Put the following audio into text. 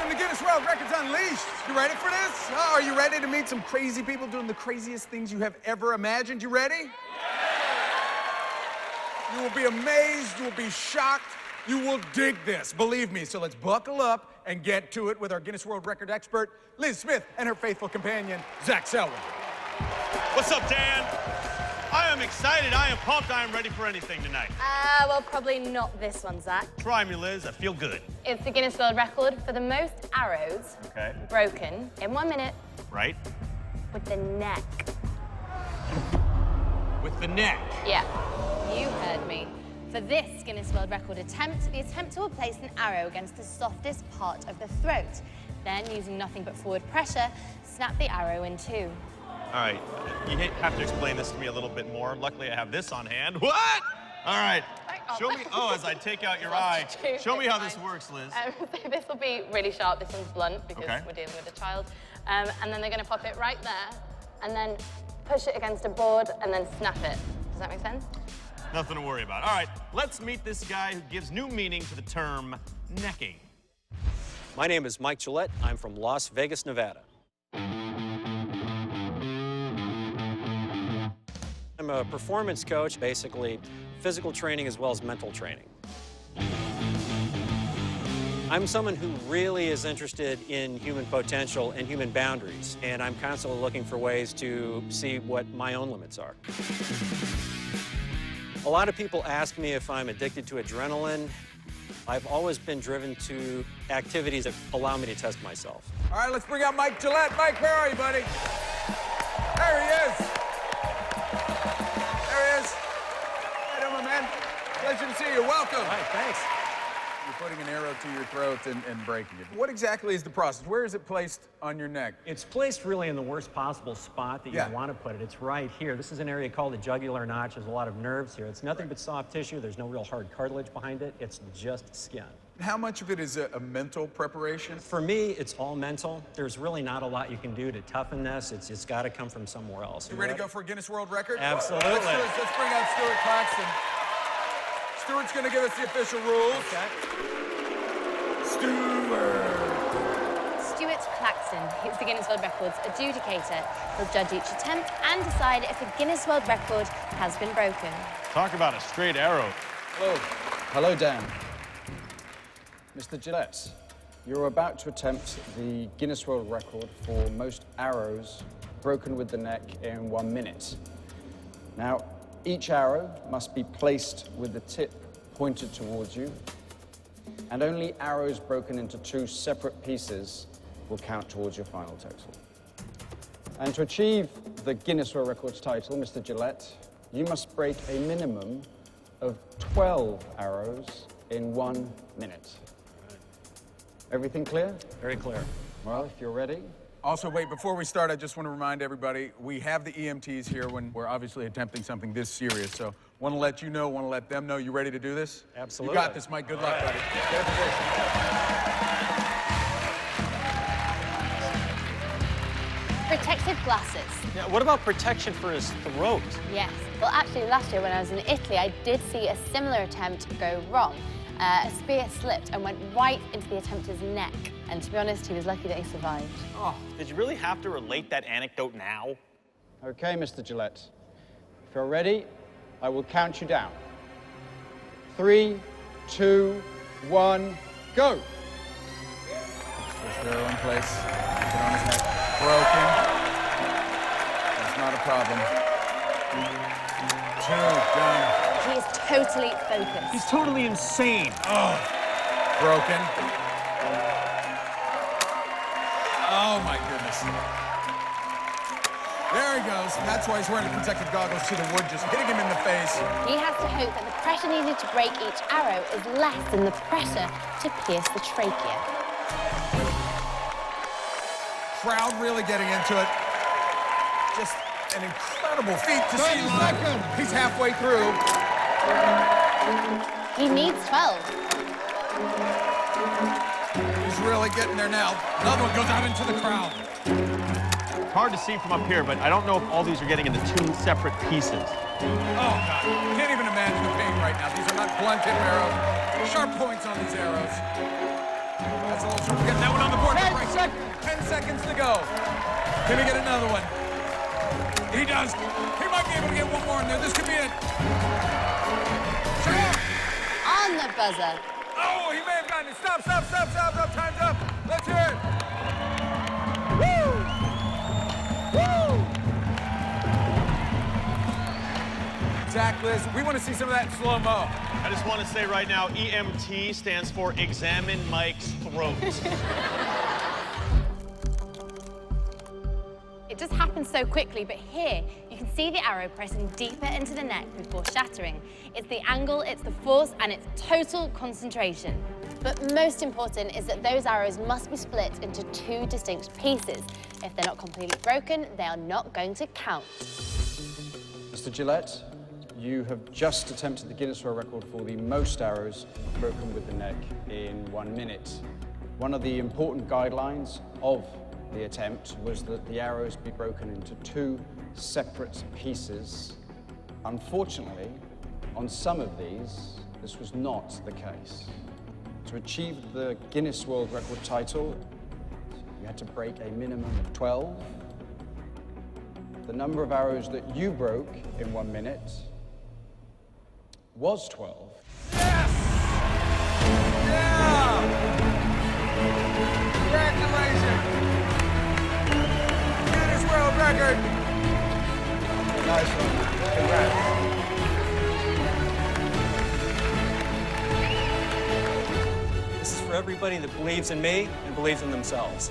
Welcome to Guinness World Records Unleashed. You ready for this? Oh, are you ready to meet some crazy people doing the craziest things you have ever imagined? You ready? You will be amazed, you will be shocked, you will dig this, believe me. So let's buckle up and get to it with our Guinness World Record expert, Liz Smith, and her faithful companion, Zach Selwyn. What's up, Dan? I am excited, I am pumped, I am ready for anything tonight. Well, probably not this one, Zach. Try me, Liz, I feel good. It's the Guinness World Record for the most arrows broken in 1 minute Right? with the neck. With the neck. Yeah, you heard me. For this Guinness World Record attempt, the attempter will place an arrow against the softest part of the throat. Then, using nothing but forward pressure, snap the arrow in two. All right, you have to explain this to me a little bit more. Luckily, I have this on hand. What? All right, show me, as I take out your eye, show me how this works, Liz. So this will be really sharp, this one's blunt, because we're dealing with a child. And then they're gonna pop it right there, and then push it against a board, and then snap it. Does that make sense? Nothing to worry about. All right, let's meet this guy who gives new meaning to the term necking. My name is Mike Gillette. I'm from Las Vegas, Nevada. I'm a performance coach, basically physical training as well as mental training. I'm someone who really is interested in human potential and human boundaries, and I'm constantly looking for ways to see what my own limits are. A lot of people ask me if I'm addicted to adrenaline. I've always been driven to activities that allow me to test myself. All right, let's bring out Mike Gillette. Mike, where are you, buddy? There he is. There he is. How you doing, my man? Pleasure to see you. Welcome. All right, thanks. You're putting an arrow to your throat and breaking it. What exactly is the process? Where is it placed on your neck? It's placed really in the worst possible spot that you want to put it. It's right here. This is an area called the jugular notch. There's a lot of nerves here. It's nothing but soft tissue. There's no real hard cartilage behind it. It's just skin. How much of it is a mental preparation? For me, it's all mental. There's really not a lot you can do to toughen this. It's got to come from somewhere else. You ready to go for a Guinness World Record? Absolutely. Let's bring out Stuart Claxton. Stuart's going to give us the official rules. Okay. Stuart Claxton, who's the Guinness World Records adjudicator, will judge each attempt and decide if a Guinness World Record has been broken. Talk about a straight arrow. Hello. Hello, Dan. Mr. Gillette, you're about to attempt the Guinness World Record for most arrows broken with the neck in 1 minute. Now, each arrow must be placed with the tip pointed towards you, and only arrows broken into two separate pieces will count towards your final total. And to achieve the Guinness World Records title, Mr. Gillette, you must break a minimum of 12 arrows in 1 minute. Everything clear? Very clear. Well, if you're ready. Also, wait, before we start, I just want to remind everybody, we have the EMTs here when we're obviously attempting something this serious. So, want to let you know, want to let them know. You ready to do this? Absolutely. You got this, Mike. Good luck, buddy. Get a position. Protective glasses. Yeah, what about protection for his throat? Yes. Well, actually, last year when I was in Italy, I did see a similar attempt go wrong. A spear slipped and went right into the attempter's neck. And to be honest, he was lucky that he survived. Oh, did you really have to relate that anecdote now? Okay, Mr. Gillette. If you're ready, I will count you down. 3, 2, 1, go! First arrow in place. Put on his neck. Broken. That's not a problem. 2, done. He is totally focused. He's totally insane. Oh, broken. Oh, my goodness. There he goes. That's why he's wearing the protective goggles. See the wood just hitting him in the face. He has to hope that the pressure needed to break each arrow is less than the pressure to pierce the trachea. Crowd really getting into it. Just an incredible feat to see. He's halfway through. He needs 12. He's really getting there now. Another one goes out into the crowd. It's hard to see from up here, but I don't know if all these are getting into two separate pieces. Oh, God. Can't even imagine the pain right now. These are not blunt tip arrows. Sharp points on these arrows. That's a little sharp. We're getting that one on the 10 seconds to go. Can he get another one? He does. He might be able to get one more in there. This could be it. On the buzzer. Oh, he may have gotten it. Stop. Time's up. Let's hear it. Woo! Woo! Zach, Liz, we want to see some of that in slow-mo. I just want to say right now, EMT stands for Examine Mike's Throat. It just happens so quickly, but here you can see the arrow pressing deeper into the neck before shattering. It's the angle, it's the force, and it's total concentration. But most important is that those arrows must be split into 2 distinct pieces. If they're not completely broken, they are not going to count. Mr. Gillette, you have just attempted the Guinness World Record for the most arrows broken with the neck in 1 minute. One of the important guidelines of the attempt was that the arrows be broken into 2 separate pieces. Unfortunately, on some of these, this was not the case. To achieve the Guinness World Record title, you had to break a minimum of 12. The number of arrows that you broke in 1 minute was 12. Yes! Yeah! Congratulations! Guinness World Record! Nice one. Congrats. This is for everybody that believes in me and believes in themselves.